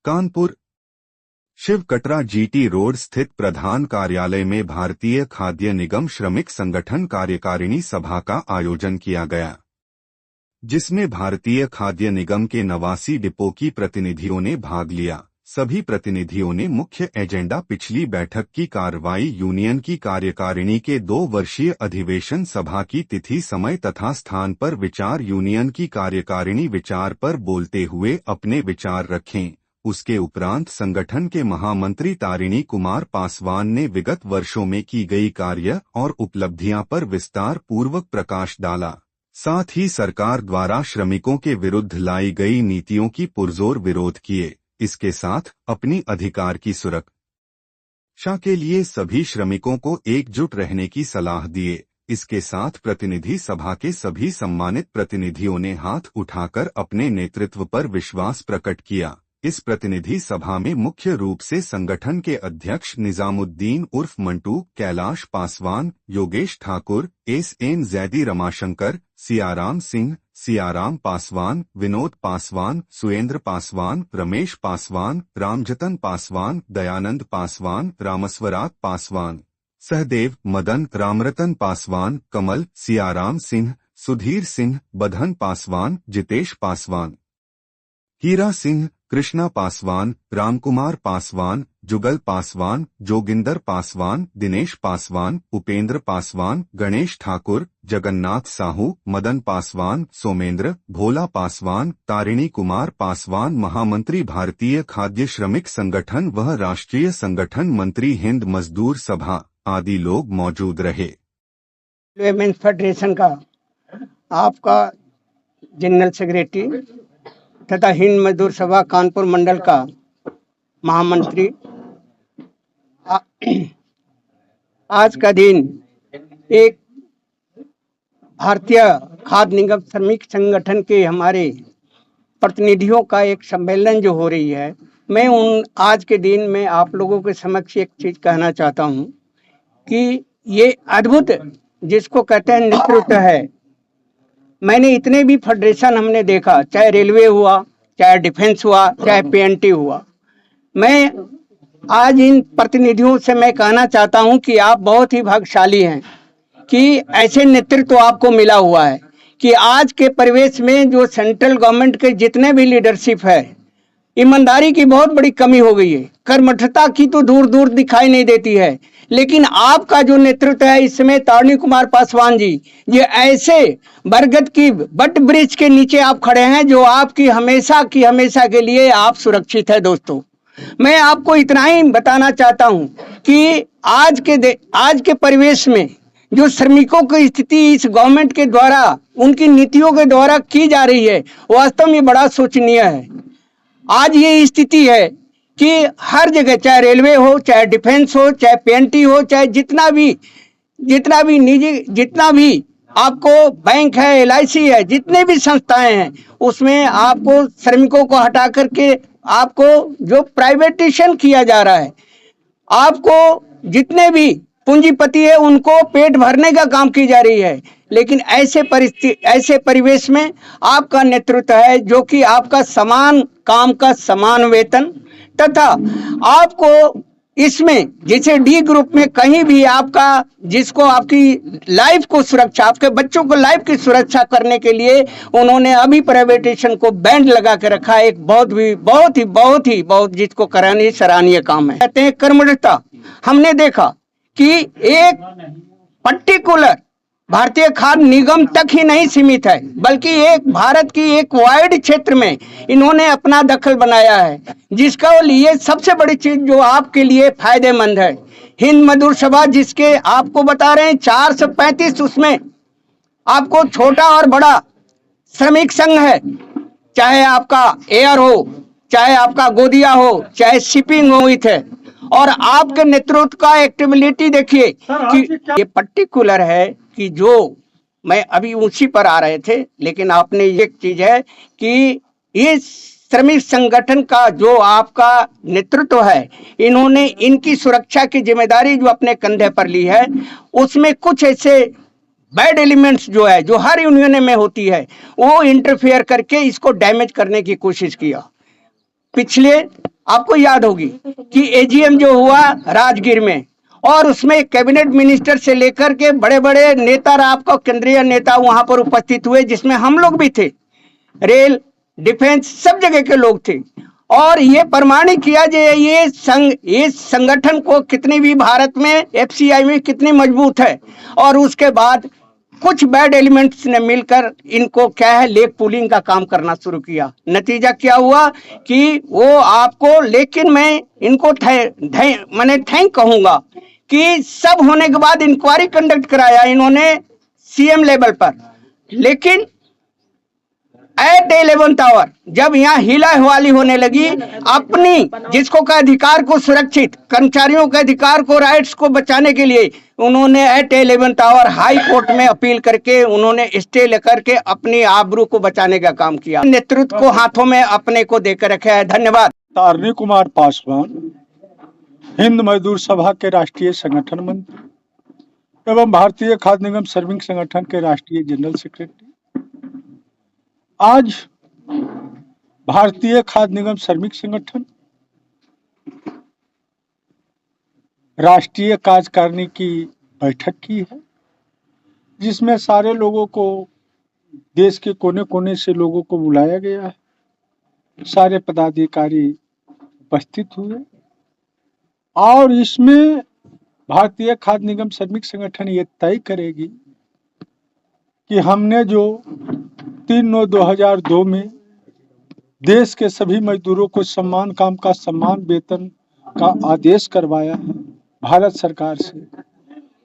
Kanpur Shiv Katra GT road स्थित प्रधान कार्यालय में भारतीय खाद्य निगम श्रमिक संगठन कार्यकारिणी सभा का आयोजन किया गया, जिसमें भारतीय खाद्य निगम के 89 डिपो की प्रतिनिधियों ने भाग लिया। सभी प्रतिनिधियों ने मुख्य एजेंडा पिछली बैठक की कार्रवाई, यूनियन की कार्यकारिणी के 2 वर्षीय अधिवेशन, सभा की तिथि, समय तथा स्थान पर विचार, यूनियन की कार्यकारिणी विचार पर बोलते हुए अपने विचार रखें। उसके उपरांत संगठन के महामंत्री तारिणी कुमार पासवान ने विगत वर्षों में की गई कार्य और उपलब्धियां पर विस्तार पूर्वक प्रकाश डाला। साथ ही सरकार द्वारा श्रमिकों के विरुद्ध लाई गई नीतियों की पुरजोर विरोध किए। इसके साथ अपनी अधिकार की सुरक्षा के लिए सभी श्रमिकों को एकजुट रहने की सलाह दिए। इसके साथ प्रतिनिधि सभा के सभी सम्मानित प्रतिनिधियों ने हाथ उठाकर अपने नेतृत्व पर विश्वास प्रकट किया। इस प्रतिनिधि सभा में मुख्य रूप से संगठन के अध्यक्ष निजामुद्दीन उर्फ मंटू, कैलाश पासवान, योगेश ठाकुर, एस.एन. जैदी, रमाशंकर, सियाराम सिंह, सियाराम पासवान, विनोद पासवान, सुरेंद्र पासवान, रमेश पासवान, रामजतन पासवान, दयानंद पासवान, रामस्वरात पासवान, सहदेव, मदन, रामरतन पासवान, कमल, सियाराम सिंह, सुधीर सिंह, बधन पासवान, जितेश पासवान, हीरा सिंह, कृष्णा पासवान, रामकुमार पासवान, जुगल पासवान, जोगिंदर पासवान, दिनेश पासवान, उपेंद्र पासवान, गणेश ठाकुर, जगन्नाथ साहू, मदन पासवान, सोमेंद्र, भोला पासवान, तारिणी कुमार पासवान, महामंत्री भारतीय खाद्य श्रमिक संगठन व राष्ट्रीय संगठन मंत्री हिंद मजदूर सभा आदि लोग मौजूद रहे। रेलवे फेडरेशन का आपका जनरल सेक्रेटरी तथा हिंद मजदूर सभा कानपुर मंडल का महामंत्री, आज का दिन एक भारतीय खाद्य निगम श्रमिक संगठन के हमारे प्रतिनिधियों का एक सम्मेलन जो हो रही है, मैं आज के दिन में आप लोगों के समक्ष एक चीज कहना चाहता हूं कि ये अद्भुत जिसको कहते हैं नेतृत्व है। मैंने इतने भी फेडरेशन हमने देखा, चाहे रेलवे हुआ, चाहे डिफेंस हुआ, चाहे पीएनटी हुआ। मैं आज इन प्रतिनिधियों से मैं कहना चाहता हूं कि आप बहुत ही भाग्यशाली हैं कि ऐसे नेतृत्व आपको मिला हुआ है कि आज के परिवेश में जो सेंट्रल गवर्नमेंट के जितने भी लीडरशिप है, ईमानदारी की बहुत बड़ी कमी हो गई है, कर्मठता की तो दूर दूर दिखाई नहीं देती है। लेकिन आपका जो नेतृत्व है, इसमें तारिणी कुमार पासवान जी, ये ऐसे बरगद की बट ब्रिज के नीचे आप खड़े हैं जो आपकी हमेशा की हमेशा के लिए आप सुरक्षित है। दोस्तों, मैं आपको इतना ही बताना चाहता हूं कि आज के परिवेश में जो श्रमिकों की स्थिति इस गवर्नमेंट के द्वारा, उनकी नीतियों के द्वारा की जा रही है, वास्तव में बड़ा शोचनीय है। आज ये स्थिति है कि हर जगह, चाहे रेलवे हो, चाहे डिफेंस हो, चाहे पीएनटी हो, चाहे जितना भी निजी, जितना भी आपको बैंक है, एलआईसी है, जितने भी संस्थाएं हैं, उसमें आपको श्रमिकों को हटा करके आपको जो प्राइवेटाइजेशन किया जा रहा है, आपको जितने भी पूंजीपति है उनको पेट भरने का काम की जा रही है। लेकिन ऐसे परिवेश में आपका नेतृत्व है जो कि आपका समान काम का समान वेतन, तथा आपको इसमें जैसे डी ग्रुप में कहीं भी आपका, जिसको आपकी लाइफ को सुरक्षा, आपके बच्चों को लाइफ की सुरक्षा करने के लिए उन्होंने अभी प्राइवेटाइजेशन को बैंड लगा के रखा है। एक बहुत जिसको करानी सराहनीय काम है। कहते हैं कर्मठता। हमने देखा कि एक पर्टिकुलर भारतीय खाद्य निगम तक ही नहीं सीमित है, बल्कि एक भारत की एक वाइड क्षेत्र में इन्होंने अपना दखल बनाया है, जिसका लिए सबसे बड़ी चीज जो आपके लिए फायदेमंद है, हिंद मजदूर सभा, जिसके आपको बता रहे हैं 435 उसमें आपको छोटा और बड़ा श्रमिक संघ है, चाहे आपका एयर हो, चाहे आपका गोदिया हो, चाहे शिपिंग हो, है। और आपके नेतृत्व का एक्टिविटी देखिए कि ये पर्टिकुलर है कि जो मैं अभी उसी पर आ रहे थे, लेकिन आपने एक चीज है कि इस श्रमिक संगठन का जो आपका नेतृत्व है, इन्होंने इनकी सुरक्षा की जिम्मेदारी जो अपने कंधे पर ली है, उसमें कुछ ऐसे बैड एलिमेंट्स जो है, जो हर यूनियन में होती है, वो इंटरफेयर करके इसको डैमेज करने की कोशिश किया। पिछले आपको याद होगी कि एजीएम जो हुआ राजगीर में, और उसमें कैबिनेट मिनिस्टर से लेकर के बड़े बड़े नेता, आपका केंद्रीय नेता वहां पर उपस्थित हुए, जिसमें हम लोग भी थे। रेल, डिफेंस, सब जगह के लोग थे। और ये प्रमाणित किया जे ये संगठन को कितनी भी भारत में एफसीआई में कितनी मजबूत है। और उसके बाद कुछ बैड एलिमेंट्स ने मिलकर इनको क्या है, लेग पुलिंग का काम करना शुरू किया। नतीजा क्या हुआ कि वो आपको, लेकिन मैं इनको मैंने थैंक कहूंगा कि सब होने के बाद इंक्वायरी कंडक्ट कराया इन्होंने सीएम लेवल पर, लेकिन एट 11th आवर जब यहाँ हिला हुआली होने लगी, अपनी जिसको का अधिकार को सुरक्षित, कर्मचारियों के अधिकार को, राइट्स को बचाने के लिए उन्होंने at 11th hour high court में अपील करके उन्होंने स्टे लेकर के अपनी आबरू को बचाने का काम किया। नेतृत्व को हाथों में अपने को देकर रखा है। धन्यवाद। तारणी कुमार पासवान, हिंद मजदूर सभा के राष्ट्रीय संगठन मंत्री एवं भारतीय खाद्य निगम श्रमिक संगठन के राष्ट्रीय जनरल सेक्रेटरी। आज भारतीय खाद्य निगम श्रमिक संगठन राष्ट्रीय कार्यकारिणी की बैठक की है, जिसमें सारे लोगों को, देश के कोने कोने से लोगों को बुलाया गया है। सारे पदाधिकारी उपस्थित हुए और इसमें भारतीय खाद्य निगम श्रमिक संगठन ये तय करेगी कि हमने जो 3/9/2002 में देश के सभी मजदूरों को सम्मान काम का सम्मान वेतन का आदेश करवाया है भारत सरकार से,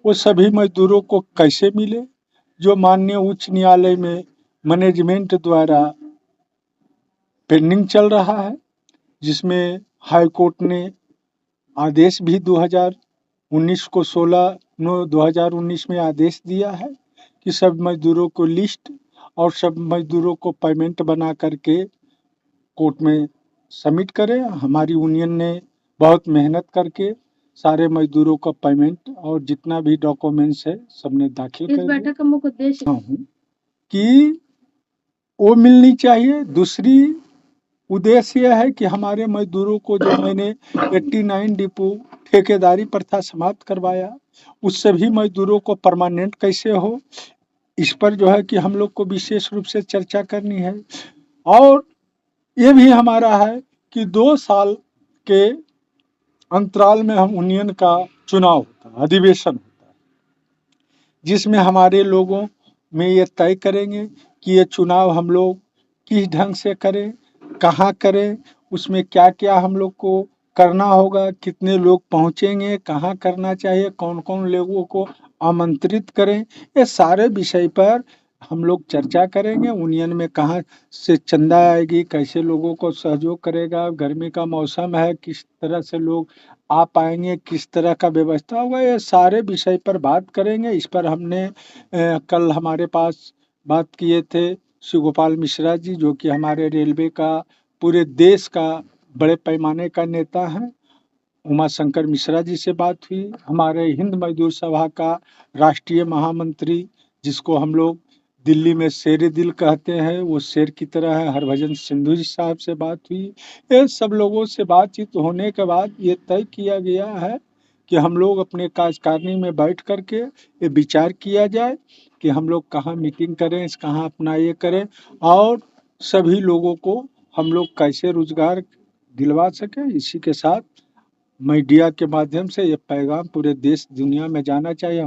वो सभी मजदूरों को कैसे मिले, जो माननीय उच्च न्यायालय में मैनेजमेंट द्वारा पेंडिंग चल रहा है, जिसमें हाई कोर्ट ने आदेश भी 2019 को 16/9/2019 में आदेश दिया है कि सब मजदूरों को लिस्ट और सब मजदूरों को पेमेंट बना करके कोर्ट में सबमिट करें। हमारी यूनियन ने बहुत मेहनत करके सारे मजदूरों का पेमेंट और जितना भी डॉक्यूमेंट्स है सबने दाखिल कर दिया। इस बैठक का मुख्य उद्देश्य कि वो मिलनी चाहिए। दूसरी उद्देश्य यह है कि हमारे मजदूरों को जो मैंने 89 डिपो ठेकेदारी प्रथा समाप्त करवाया, उस सभी मजदूरों को परमानेंट कैसे हो, इस पर जो है कि हम लोग को विशेष रूप से चर्चा करनी है। और ये भी हमारा है कि 2 साल के अंतराल में हम यूनियन का चुनाव होता है, अधिवेशन होता है, जिसमें हमारे लोगों में ये तय करेंगे कि ये चुनाव हम लोग किस ढंग से करें, कहाँ करें, उसमें क्या क्या हम लोग को करना होगा, कितने लोग पहुँचेंगे, कहाँ करना चाहिए, कौन कौन लोगों को आमंत्रित करें, ये सारे विषय पर हम लोग चर्चा करेंगे। यूनियन में कहाँ से चंदा आएगी, कैसे लोगों को सहयोग करेगा, गर्मी का मौसम है, किस तरह से लोग आ पाएंगे, किस तरह का व्यवस्था होगा, ये सारे विषय पर बात करेंगे। इस पर हमने कल हमारे पास बात किए थे शिव गोपाल मिश्रा जी, जो कि हमारे रेलवे का पूरे देश का बड़े पैमाने का नेता हैं। उमा शंकर मिश्रा जी से बात हुई। हमारे हिंद मजदूर सभा का राष्ट्रीय महामंत्री, जिसको हम लोग दिल्ली में शेर दिल कहते हैं, वो शेर की तरह है, हरभजन सिंधु जी साहब से बात हुई। ये सब लोगों से बातचीत होने के बाद ये तय किया गया है कि हम लोग अपने कार्यकारिणी में बैठ करके ये विचार किया जाए कि हम लोग कहाँ मीटिंग करें, कहाँ अपना ये करें और सभी लोगों को हम लोग कैसे रोजगार दिलवा सकें। इसी के साथ मीडिया के माध्यम से ये पैगाम पूरे देश दुनिया में जाना चाहिए।